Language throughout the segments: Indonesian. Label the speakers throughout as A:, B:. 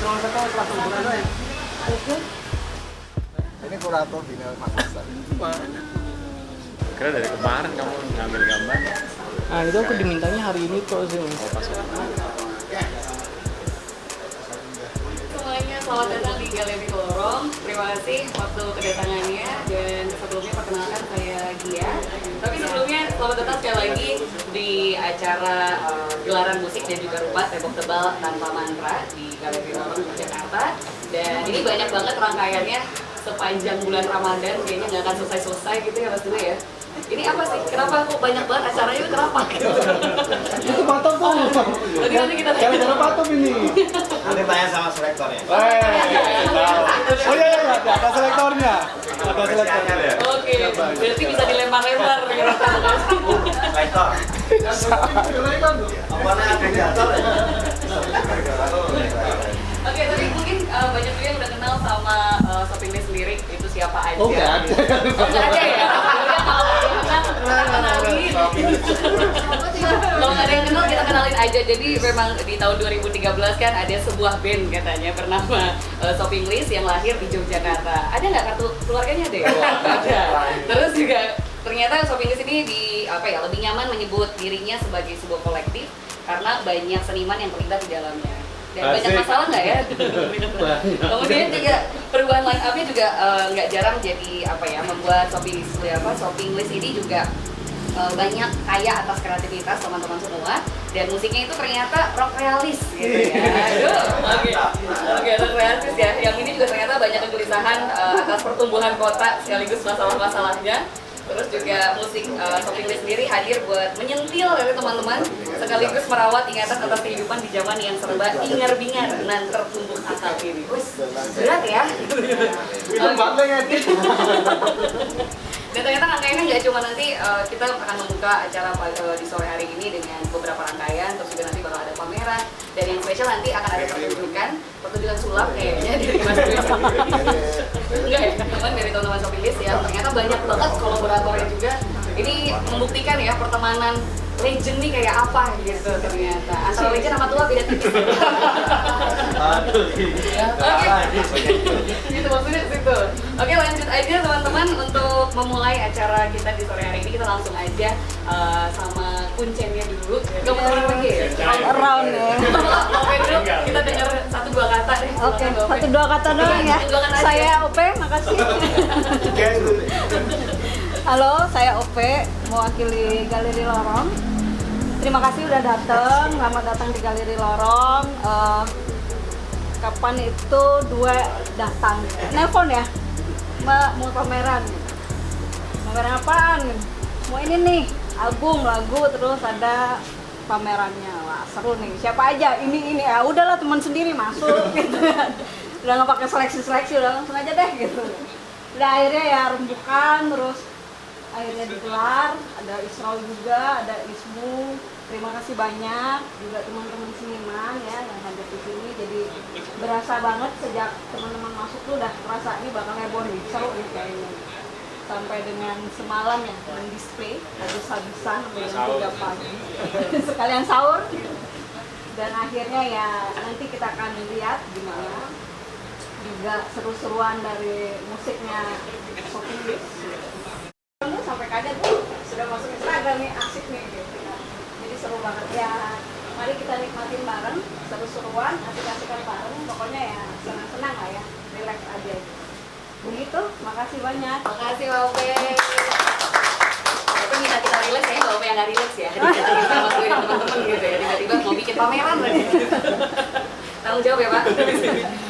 A: Cuma satu kelas bulan doang.
B: Oke.
C: Ini kurator Bina Makassar.
D: Mana? Kira dari kemarin kamu ngambil gambar.
A: Nah itu aku dimintanya hari ini kok sih.
D: Oh, pas
B: Semuanya selamat datang di Galeri Lorong. Terima kasih waktu kedatangannya dan sebelumnya perkenalkan saya Gia. Tapi sebelumnya selamat datang sekali lagi di acara gelaran musik dan juga rupa tembok tebal tanpa mantra di Galeri Lorong Jakarta. Dan ini banyak banget rangkaiannya sepanjang bulan Ramadan, kayaknya nggak akan selesai-selesai gitu ya Mas Dwi ya. Ini apa sih? Kenapa kok banyak banget acaranya itu kenapa?
A: Itu patok tuh.
B: Nanti kita
A: Cara patok ini.
C: Nanti tanya sama selektor ya.
A: Oh iya, ada selektornya. Ada selektornya.
B: Oke, berarti bisa dilempar-lempar gitu.
C: Selektor. Apanya ada jadwal ya?
B: Oke, tapi mungkin banyak juga yang udah kenal sama Shopping List Lirik itu siapa aja.
A: Oke, ada.
B: Oh, nggak ada ya? Kita kenalin. Kalau nggak ada yang kenal, kita kenalin aja. Jadi memang di tahun 2013 kan ada sebuah band katanya bernama Shopping List yang lahir di Yogyakarta. Ada nggak kartu keluarganya deh? Ada. Terus juga ternyata Shopping List ini lebih nyaman menyebut dirinya sebagai sebuah kolektif karena banyak seniman yang terlibat di dalamnya. Dan banyak masalah nggak ya? Kemudian juga perubahan line up-nya juga nggak jarang jadi membuat shopping list ini juga banyak kaya atas kreativitas teman-teman semua, dan musiknya itu ternyata rock realis gitu ya. Oke, rock realis ya. Yang ini juga ternyata banyak kegelisahan atas pertumbuhan kota sekaligus masalah-masalahnya. Terus juga musik Shopping List sendiri hadir buat menyentil dari teman-teman sekaligus merawat ingatan atas kehidupan di zaman yang serba ingar-bingar dan tertumbuh akal ini. Berat ya?
A: Itu bangga ngedit.
B: Dan ternyata rangkaiannya nggak cuma nanti kita akan membuka acara di sore hari ini dengan beberapa rangkaian, terus juga nanti bakal ada pameran, dan yang spesial nanti akan ada pertunjukan sulap kayaknya dari Mas Dwi. Enggak ya, teman dari teman-teman Shopping List ya, ternyata banyak banget kolaboratornya juga. Ini membuktikan ya pertemanan legend nih kayak apa gitu ternyata. Antara legend sama tua beda tipis. Oke. Gitu maksudnya situ. Oke, lanjut aja teman-teman untuk memulai acara kita di sore hari ini. Kita langsung aja sama kuncennya dulu. Kamu turun lagi ya?
E: Around ya.
B: Oke dulu, kita dengar 1-2 kata deh.
E: Oke, 1-2 kata doang ya.
B: 1-2 kata aja.
E: Saya Ope, makasih. Halo, saya Ope, mewakili Galeri Lorong. Terima kasih udah datang, selamat datang di Galeri Lorong. Kapan itu datang? Nelpon ya? Mbak, mau pameran. Pameran apaan? Mau ini nih, album, lagu, terus ada pamerannya. Wah, seru nih. Siapa aja? Ini ya udahlah, teman sendiri masuk gitu. Udah nggak pakai seleksi, udah langsung aja deh gitu. Udah akhirnya ya rembukan, terus akhirnya digelar. Ada Israel juga, ada Ismu. Terima kasih banyak juga teman-teman seniman ya yang hadir di sini. Jadi berasa banget sejak teman-teman masuk tuh udah merasa ini bakal heboh nih, seru nih kayaknya. Sampai dengan semalam ya mendisplay habis-habisan sampai jam 3 pagi. Sekalian sahur. Dan akhirnya ya nanti kita akan lihat gimana juga seru-seruan dari musiknya Shopping List. Sampai kaget tuh sudah masuk Instagram nih, asik nih gitu. Jadi seru banget ya. Mari kita nikmatin bareng, seru-seruan, asik-asikan bareng. Pokoknya ya senang-senang lah ya, relax aja. Begitu, makasih banyak.
B: Makasih Mbak Ope. Tapi minta kita relax ya, Mbak Ope yang nggak relax ya. Kita sama gue dan teman-teman gitu ya, tiba-tiba mau bikin pameran lagi. Tanggung jawab ya Pak.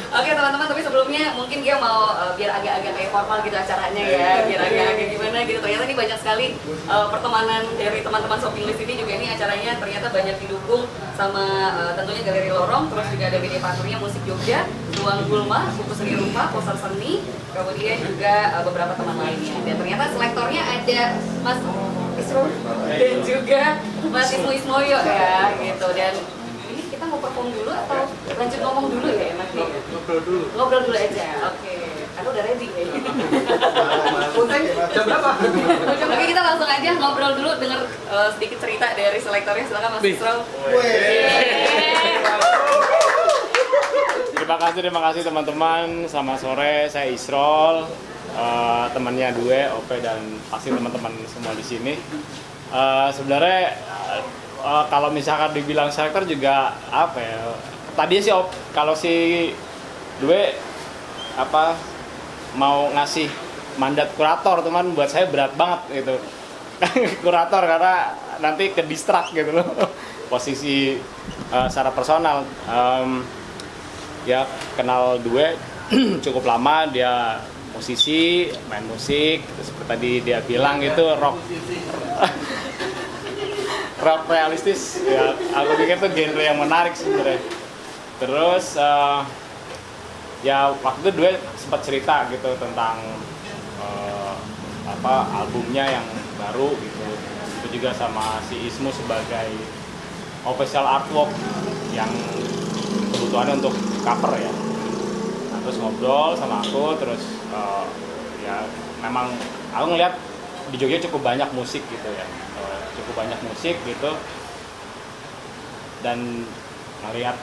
B: Oke teman-teman, tapi sebelumnya mungkin dia mau biar agak-agak kayak formal gitu acaranya ya, biar agak-agak gimana gitu. Ternyata ini banyak sekali pertemanan dari teman-teman Shopping List ini juga. Ini acaranya ternyata banyak didukung sama tentunya Galeri Lorong, terus juga ada BD Partnernya Musik Jogja, Ruang Gulma, Buku Seni Rupa, Poster Seni, kemudian juga beberapa teman lainnya. Dan ternyata selektornya ada Mas Isro dan juga Mas Ismoyo ya gitu. Dan kita mau perform dulu atau lanjut ngomong dulu ya Mas? Ngobrol dulu aja. Oke. Aku udah ready kayaknya.
A: Jam berapa?
B: Oke, kita langsung aja ngobrol dulu, dengar sedikit cerita dari selektornya. Silakan Mas Isro.
D: Terima Terima kasih teman-teman. Selamat sore, saya Isrol, temannya Due, Ope, dan pasti teman-teman semua di sini. Sebenarnya kalau misalkan dibilang selektor juga apa ya? Tadi sih kalau si Due mau ngasih mandat kurator, teman, buat saya berat banget gitu. Kurator karena nanti ke distrak gitu loh. Posisi secara personal. Ya kenal Due cukup lama, dia musisi, main musik, seperti tadi dia bilang itu rock realistis ya, aku pikir itu genre yang menarik sebenarnya. Terus ya waktu itu Due sempat cerita gitu tentang albumnya yang baru gitu, itu juga sama si Ismu sebagai official artwork yang kebutuhannya untuk cover ya. Nah, terus ngobrol sama aku, terus ya memang aku ngeliat di Jogja cukup banyak musik gitu ya, cukup banyak musik gitu, dan ngeliat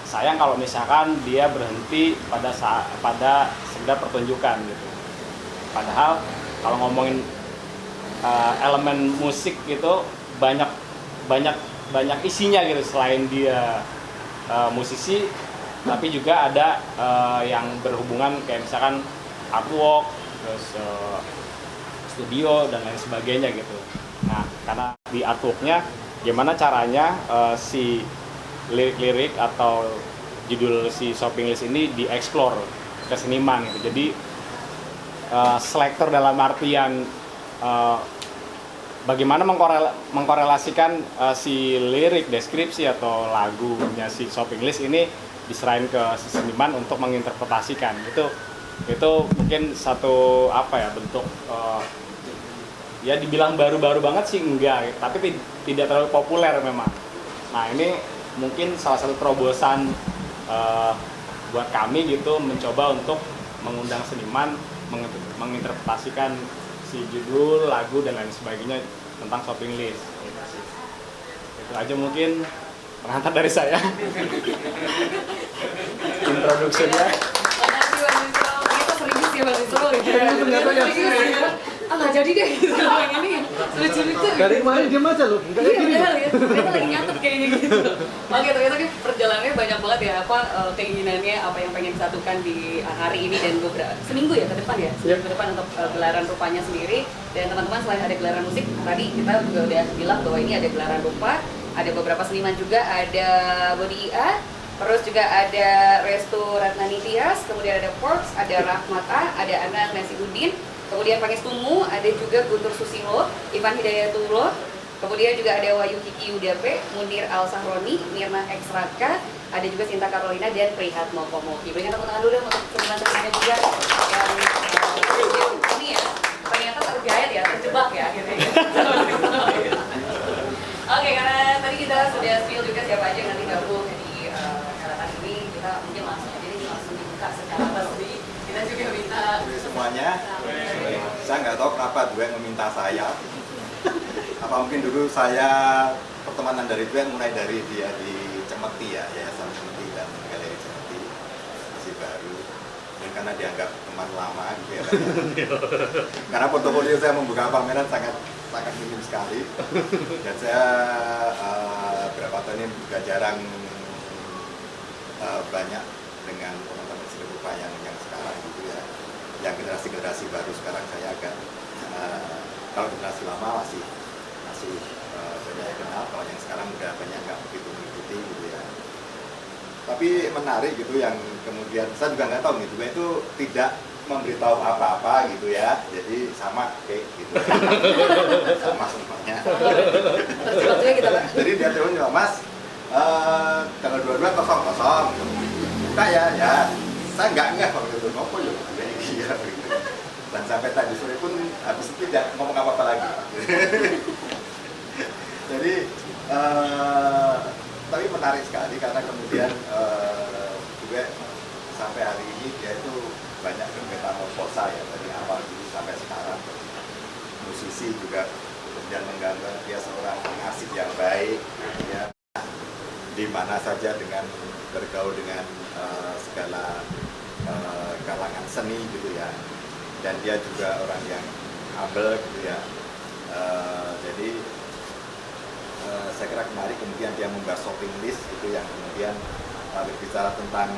D: sayang kalau misalkan dia berhenti pada sekedar pertunjukan gitu. Padahal kalau ngomongin elemen musik gitu banyak isinya gitu, selain dia musisi, tapi juga ada yang berhubungan kayak misalkan artwork, terus studio dan lain sebagainya gitu. Nah, karena di artworknya gimana caranya si lirik atau judul si shopping list ini dieksplor ke seniman gitu. Jadi selektor dalam artian bagaimana mengkorelasikan si lirik, deskripsi atau lagunya si shopping list ini diserahin ke si seniman untuk menginterpretasikan. Itu mungkin satu bentuk ya dibilang baru-baru banget sih enggak, tapi tidak terlalu populer memang. Nah, ini mungkin salah satu terobosan buat kami gitu, mencoba untuk mengundang seniman menginterpretasikan si judul, lagu, dan lain sebagainya tentang shopping list. Itu aja mungkin pengantar dari saya. Introduksinya.
B: Makasih Bang Isrol, kita sering sih Bang Isrol gitu.
A: Ternyata ya.
B: Nggak jadi deh gitu yang ini. Lucu-lucu.
A: Dari kemarin diem aja loh. Enggak kayak gini.
B: Iya, mereka lagi nyatet kayaknya gitu. Oke, ternyata perjalanannya banyak banget ya, keinginannya, apa yang pengen disatukan di hari ini dan seminggu ya ke depan ya, seminggu ke depan untuk gelaran rupanya sendiri. Dan teman-teman, selain ada gelaran musik, tadi kita juga udah bilang bahwa ini ada gelaran rupa, ada beberapa seniman juga, ada Body IA, terus juga ada Restu Ratnani Tias, kemudian ada Forbes, ada Rahmata, ada Ana Nasibuddin, kemudian Pangestumu, ada juga Guntur Susilo, Ivan Hidayatullah, kemudian juga ada Wahyu Kiki Udape, Munir Al Sahroni, Mirna X Raka, ada juga Sinta Carolina, dan Prihatmo Komoki. Berikan tepuk tangan dulu deh untuk teman-temannya juga yang ini ya, ternyata tergait ya, terjebak ya gitu ya. Oke, karena tadi kita sudah spill juga siapa aja yang nanti gabung di acara ini, kita mungkin langsung aja ini langsung dibuka secara resmi. Kita juga minta
C: semuanya. Saya nggak tahu kenapa Due meminta saya. Apa mungkin dulu saya pertemanan dari Due mulai dari dia di Cemeti ya, Yayasan Cemeti dan Galeri Cemeti, masih baru. Dan karena dianggap teman lama gitu ya. Karena portofolio saya membuka pameran sangat minim sekali. Dan saya berapa tahun ini juga jarang banyak dengan teman-teman seni rupa yang sekarang gitu ya. Yang generasi baru sekarang saya agak kalau generasi lama masih banyak yang kenal, kalau yang sekarang udah banyak nggak begitu mengikuti gitu ya. Tapi menarik gitu yang kemudian saya juga nggak tahu gitu, itu tidak memberitahu apa-apa gitu ya, jadi sama kayak gitu. Sama semuanya. Jadi dia telepon juga, Mas, tanggal 22 kosong buka ya, saya nggak waktu itu ngopo yuk kayak gitu. Dan sampai tadi sore pun habis itu tidak ngomong apa-apa lagi. Jadi tapi menarik sekali karena kemudian juga sampai hari ini dia itu banyak bermetamorfosa ya, dari awal dulu sampai sekarang. Musisi juga kemudian menggambar dia seorang pengasih yang baik ya. di mana saja dengan bergaul dengan segala kalangan seni gitu ya, dan dia juga orang yang humble gitu ya. Jadi saya kira kemarin kemudian dia membahas shopping list itu yang kemudian berbicara tentang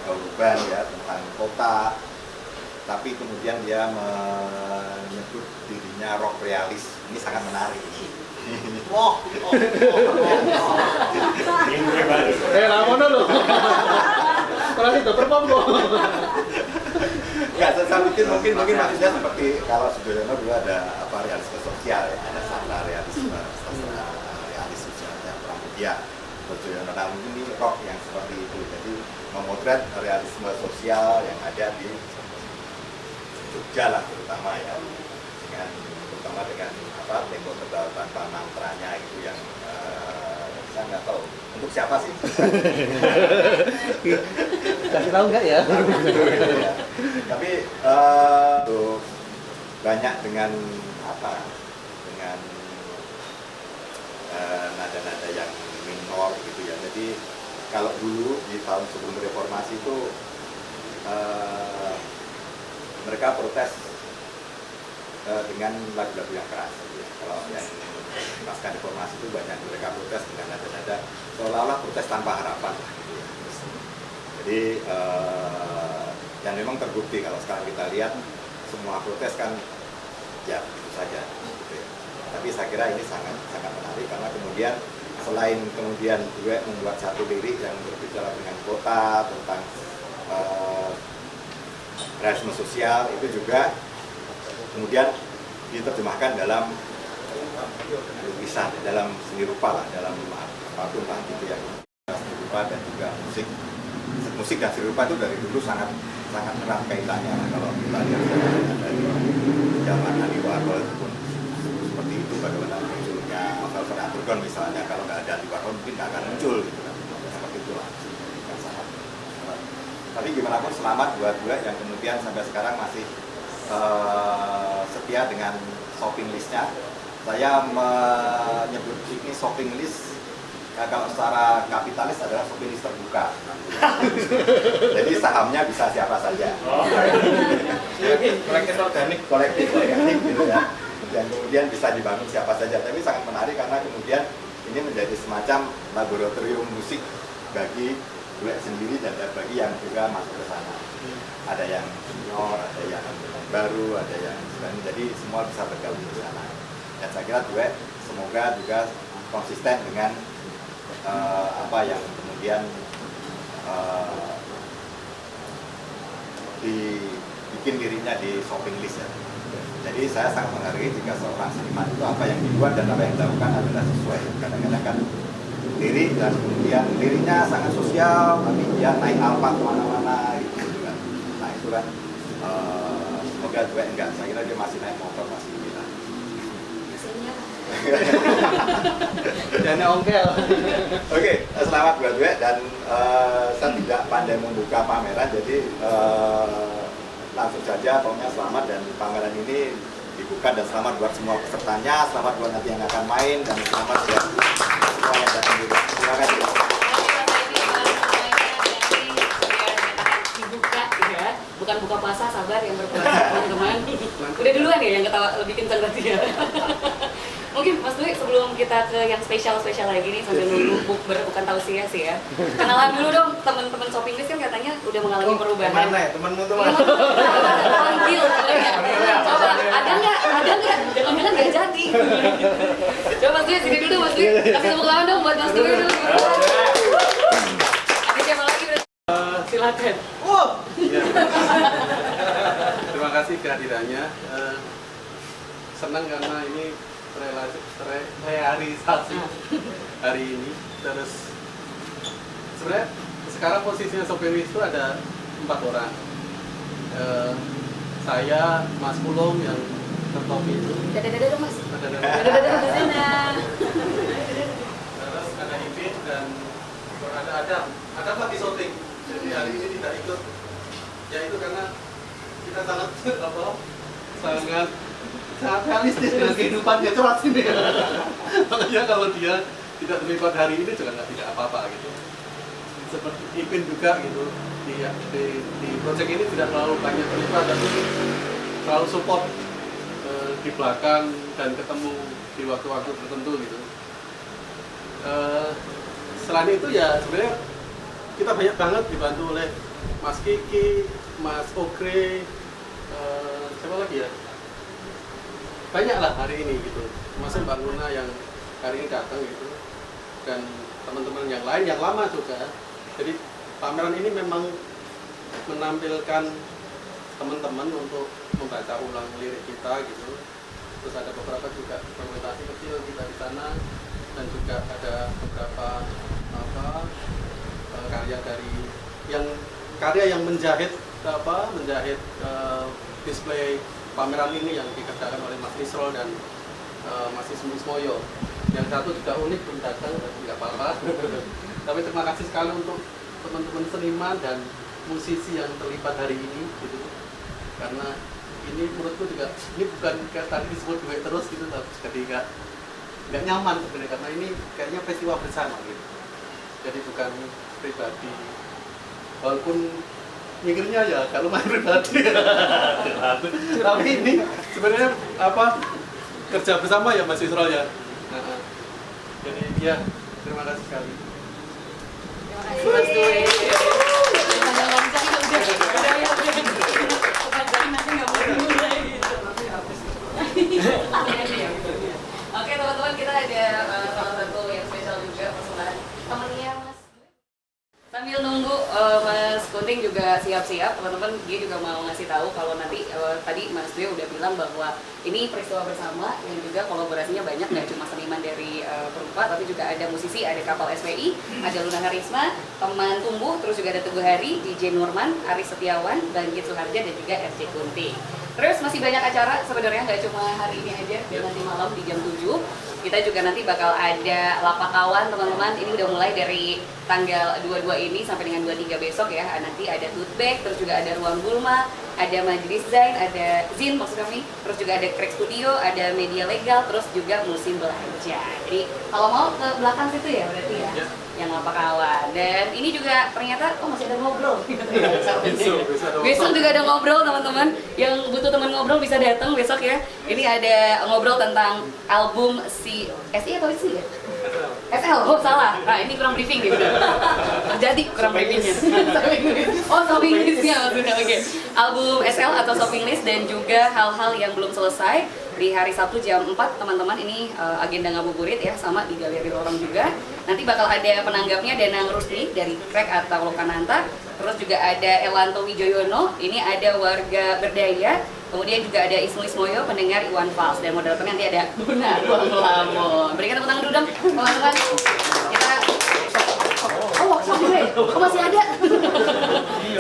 C: urban ya, tentang kota, tapi kemudian dia menyebut dirinya rock realis. Ini sangat menarik.
A: Ramono loh. Kalau itu perform kok.
C: Nggak, saya pikir mungkin maksudnya seperti kalau Sudoyono dulu ada realisme sosial ya, ada sastra realisme sosialnya Pramudia Sudoyono. Nah mungkin ini rock yang seperti itu, jadi memotret realisme sosial yang ada di Jogja lah terutama ya, terutama dengan tembok tebal tanpa mantranya itu yang saya nggak tahu untuk siapa sih.
A: Kasih tahu nggak ya?
C: Tapi banyak dengan dengan nada-nada yang minor gitu ya. Jadi kalau dulu di tahun sebelum reformasi itu mereka protes dengan lagu-lagu yang keras gitu ya. Kalau yang pasca reformasi itu banyak mereka protes dengan nada-nada seolah-olah protes tanpa harapan lah gitu ya. Jadi dan memang terbukti kalau sekarang kita lihat semua protes kan ya itu saja gitu ya. Tapi saya kira ini sangat menarik karena kemudian selain kemudian gue membuat satu lirik yang berbicara dengan kota, tentang realisme sosial, itu juga kemudian diterjemahkan dalam lukisan, dalam seni rupa lah, dalam apapun lah gitu ya. Seni rupa dan juga musik dan seni rupa itu dari dulu sangat erat kaitannya lah. Kalau kita lihat dari zaman Andy Warhol itu pun seperti itu, bagaimana munculnya Velvet Underground misalnya, kalau nggak ada Andy Warhol mungkin nggak akan muncul gitu kan, seperti itulah. Tapi gimana pun selamat buat gue yang kemudian sampai sekarang masih setia dengan shopping listnya. Saya menyebut ini shopping list kalau secara kapitalis adalah shopping list terbuka. Jadi sahamnya bisa siapa saja.
D: Kolektif organik
C: gitu ya. Dan kemudian bisa dibangun siapa saja. Tapi sangat menarik karena kemudian ini menjadi semacam laboratorium musik bagi gue sendiri dan bagi yang juga masuk ke sana. Ada yang senior, ada yang baru, ada yang sedang, jadi semua bisa bergabung di sana. Dan saya kira gue semoga juga konsisten dengan apa yang kemudian dibikin dirinya di shopping list ya. Jadi saya sangat menghargai jika seorang seniman itu apa yang dibuat dan apa yang dilakukan adalah sesuai. Kadang-kadang kan lirik dan kemudian liriknya sangat sosial, tapi dia naik alpa kemana-mana gitu kan. Nah itu kan semoga juga enggak, saya kira dia masih naik motor masih gila.
A: Dana ongkel.
C: Oke, selamat buat gue dan saya tidak pandai membuka pameran, jadi langsung saja pokoknya selamat, dan pameran ini dibuka dan selamat buat semua pesertanya, selamat buat nanti yang akan main, dan selamat buat semua yang datang juga. Terima kasih.
B: Dibuka ya, bukan buka puasa, sabar yang berpuasa teman-teman. Udah duluan ya yang ketawa lebih kencang tadi ya. Mungkin Mas Dwi sebelum kita ke yang spesial lagi nih sambil nunggu bukan tausiah sih ya. Kenalan dulu dong teman-teman shopping list kan katanya udah mengalami perubahan.
D: Mana ya temanmu tuh?
B: Panggil coba ada nggak? Jangan-jangan nggak jadi. Coba Mas Dwi sini dulu Mas Dwi. Kasih tepuk tangan dong buat Mas Dwi dulu. Ada siapa lagi? Silakan.
F: Terima kasih kehadirannya. Senang karena ini realisasi hari ini. Terus sebenarnya sekarang posisinya sopir itu ada 4 orang. Saya, Mas Pulung yang tertop itu.
B: Dadah dong Mas.
F: Dadah.
B: Dadah ke sana.
F: Terus ada Ipin dan ada Adam. Adam lagi syuting. Jadi hari ini tidak ikut. Ya itu karena kita sangat realistis dengan kehidupan dia, curhat sini. Makanya kalau dia tidak terlibat hari ini juga tidak apa-apa gitu. Seperti Ipin juga gitu di proyek ini tidak terlalu banyak terlibat, tapi selalu support di belakang dan ketemu di waktu-waktu tertentu gitu. Selain itu ya sebenarnya kita banyak banget dibantu oleh Mas Kiki, Mas Ogre, siapa lagi ya? Banyak lah hari ini gitu. Termasuk Mbak Luna yang hari ini datang gitu, dan teman-teman yang lain yang lama juga. Jadi pameran ini memang menampilkan teman-teman untuk membaca ulang lirik kita gitu. Terus ada beberapa juga dokumentasi kecil kita di sana, dan juga ada beberapa karya yang menjahit display pameran ini yang dikerjakan oleh Mas Isrol dan Mas Ismoyo. Yang satu juga unik, belum datang, tidak apa-apa. Tapi terima kasih sekali untuk teman-teman seniman dan musisi yang terlibat hari ini gitu. Karena ini menurutku juga, ini bukan kayak tadi disebut duet terus gitu, jadi nggak nyaman sebenarnya, karena ini kayaknya festival bersama gitu. Jadi bukan pribadi, walaupun mikirnya ya kalau main pribadi. Tapi ini sebenarnya kerja bersama ya Mas Isrol ya. Jadi ya terima kasih sekali.
B: Terima kasih Mas Dwi. Oke teman-teman, kita ada salah satu yang spesial juga persembahan temennya Mas. Sambil nunggu Mas Kunting juga siap-siap, teman-teman, dia juga mau ngasih tahu kalau nanti tadi Mas Dwi udah bilang bahwa ini peristiwa bersama yang juga kolaborasinya banyak, nggak cuma seniman dari Perupa, tapi juga ada musisi, ada Kapal SPI, ada Luna Harisma, Teman Tumbuh, terus juga ada Teguh Hari, DJ Nurman, Aris Setiawan, Bangkit Suharja, dan juga RJ Kunting. Terus masih banyak acara sebenarnya, nggak cuma hari ini aja, dan nanti malam di jam 7 kita juga nanti bakal ada Lapak Kawan teman-teman. Ini udah mulai dari tanggal 22 ini sampai dengan 23 besok ya. Nanti ada tote bag, terus juga ada Ruang Gulma, ada Majelis Zain, ada Zin maksud kami, terus juga ada Crack Studio, ada Media Legal, terus juga Musim Belanja. Jadi kalau mau ke belakang situ ya berarti ya, yang Lapak Kawan. Dan ini juga ternyata masih ada ngobrol. Besok juga ada ngobrol teman-teman. Yang butuh teman ngobrol bisa datang besok ya. Ini ada ngobrol tentang album SI atau SI ya? SL, oh salah. Nah ini kurang briefing gitu. Terjadi kurang briefingnya. Oh shopping listnya maksudnya, oke. Album SL atau shopping list dan juga hal-hal yang belum selesai di hari Sabtu jam 4 teman-teman. Ini agenda ngabuburit ya, sama di Galeri Lorong juga. Nanti bakal ada penanggapnya Danang Rusdi dari Crack atau Lokananta. Terus juga ada Elanto Wijoyono, ini ada warga berdaya. Kemudian juga ada Ismu Ismoyo, pendengar Iwan Fals, dan moderatornya nanti ada Buna Ruang Lamun. Berikan tepuk tangan dulu dong, teman-teman. Kita workshop juga ya? Oh masih ada?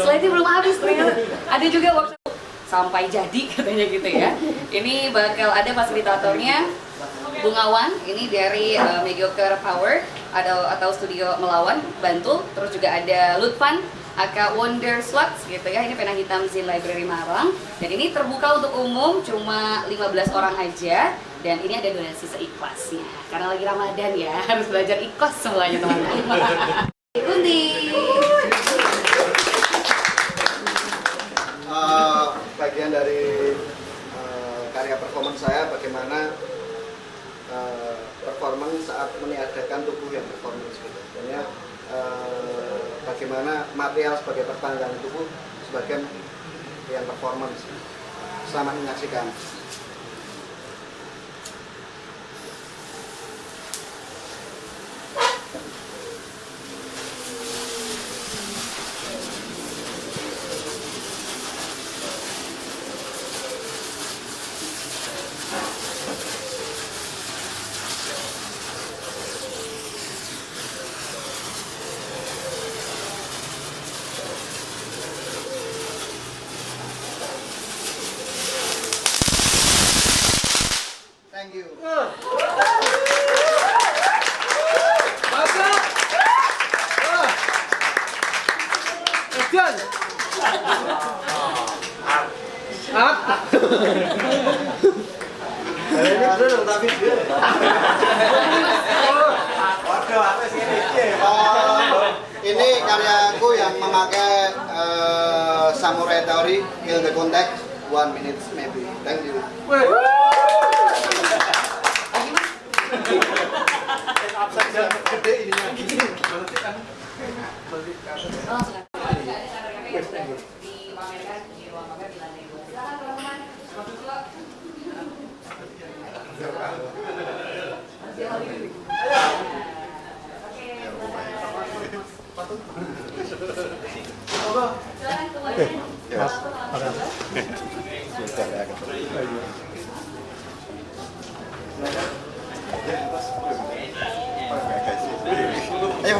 B: Slide-nya belum habis ternyata. Ada juga workshop sampai jadi katanya gitu ya. Ini bakal ada fasilitatornya Bungawan, ini dari Mediocre Power atau Studio Melawan, Bantul. Terus juga ada Lutfan, Aka Wonder Sluts gitu ya. Ini pena hitam Zin Library Malang. Dan ini terbuka untuk umum, cuma 15 orang aja. Dan ini ada donasi seikhlasnya. Karena lagi Ramadan ya, harus belajar ikhlas semuanya teman-teman. Kunti.
A: Bagian dari karya performance saya, bagaimana performance saat meniadakan tubuh yang performance gitu. Sebenarnya bagaimana material sebagai pertanggungan tubuh sebagai yang performance. Selamat menyaksikan. Thank you. Ini karyaku yang memakai samurai teori kill the contact 1 minute maybe. Thank you. Gede ininya.
B: Dipamerkan di ruang pamer di lantai 2. Silakan teman-teman. Masuk dulu. Silakan keluar.
C: Ayo.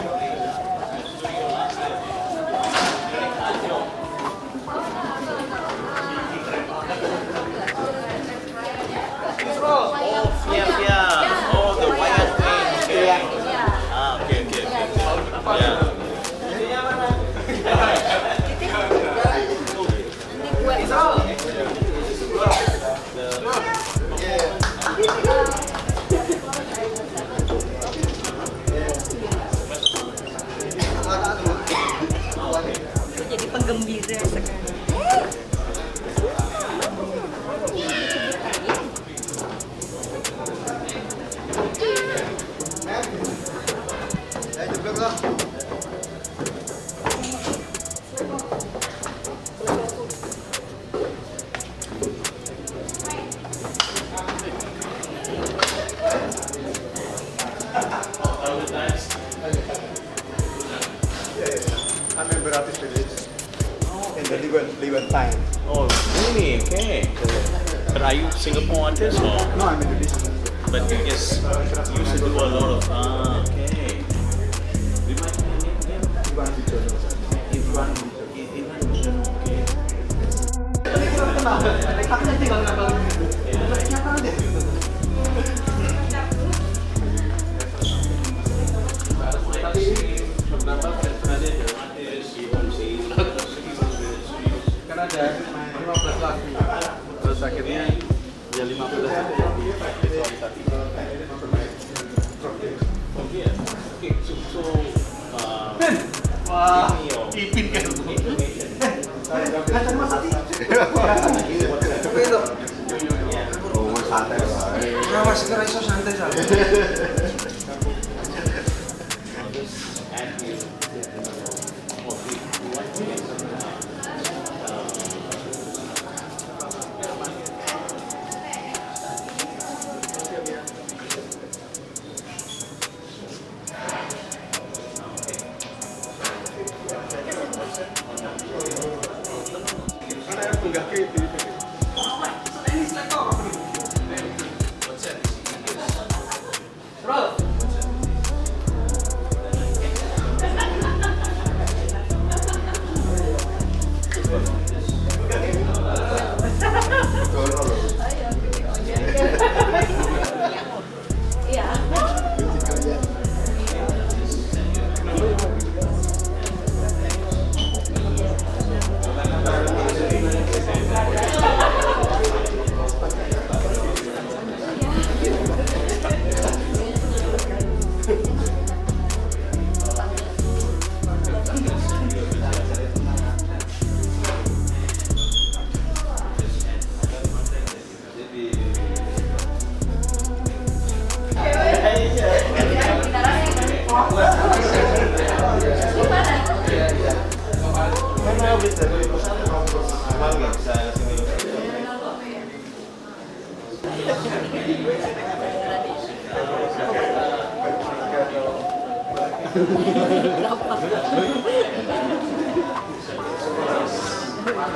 E: Jadi penggembira sekarang.
A: Jeblok lah.
G: I'm a Beratis village in the Levantine.
H: Oh, really? Okay. But are you Singapore artist or?
G: No, I'm Indonesian.
H: But you just used to do a lot of. Okay. Remind me your name again.
G: Ivan Wijono.
H: Ivan Wijono. Okay.
F: Kan ada 15 lagu. Terus akhirnya ya 15 lagu visualisasi.
H: Okay. So.
F: Wah,
H: Give me your
F: Ipin kan.
H: information.
C: Oh, santai lah.
A: Mas sekarang iso santai saja.
H: I'll just add you. Oh, you want to get some.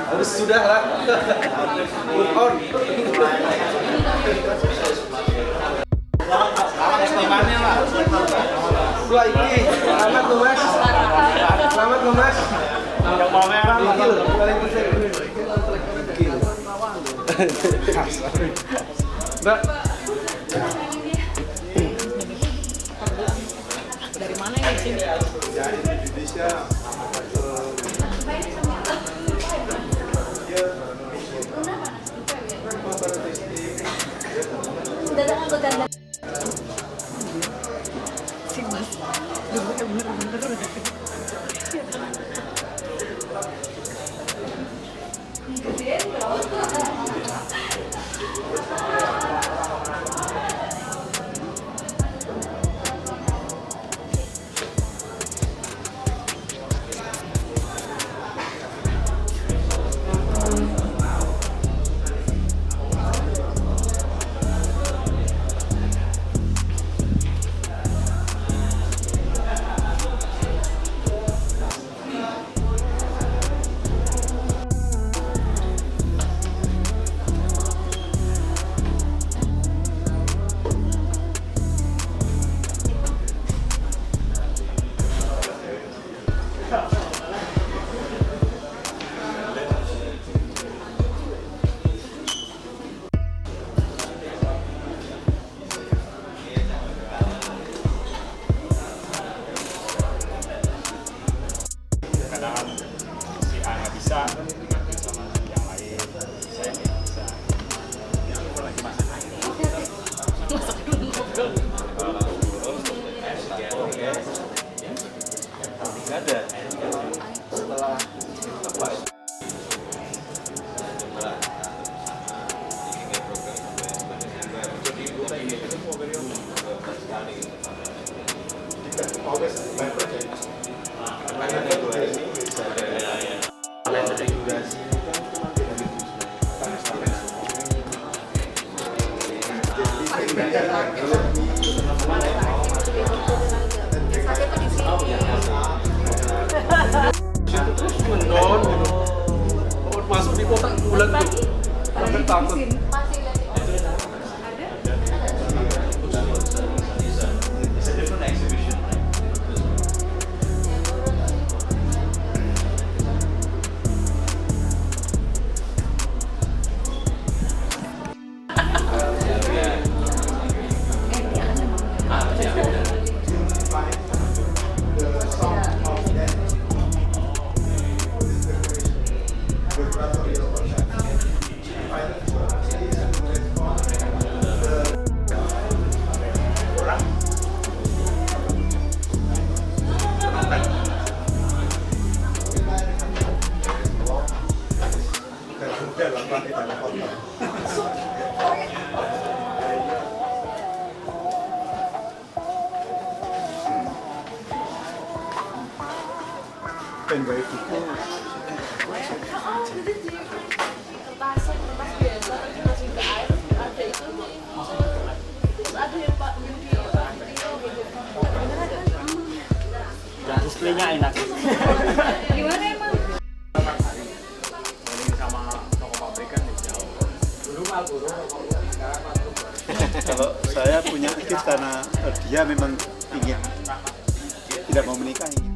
F: Harus sudah lah. Move on.
D: Selamat estimasinya lah.
F: Dua ini. Selamat loh Mas. Selamat loh Mas.
D: Yang pameran lah.
F: Paling penting. Mbak.
E: Dari mana ini sini?
G: Jadi di Indonesia
E: Datangan begadang. Si Mas.
D: bisa sama yang lain. Saya nggak bisa. Apalagi masak air.
B: Masak dulu ngobrol.
D: Nggak ada.
G: Always my project.
F: Ngon, masuk di kotak bulan tuh. Sampai takut.
H: It's a different exhibition, right?
G: Penway buku.
D: Displaynya enak.
E: Gimana emang?
D: Sama toko pabrikan jauh.
G: Kalau saya punya tips karena dia memang ingin tidak mau menikah, ingin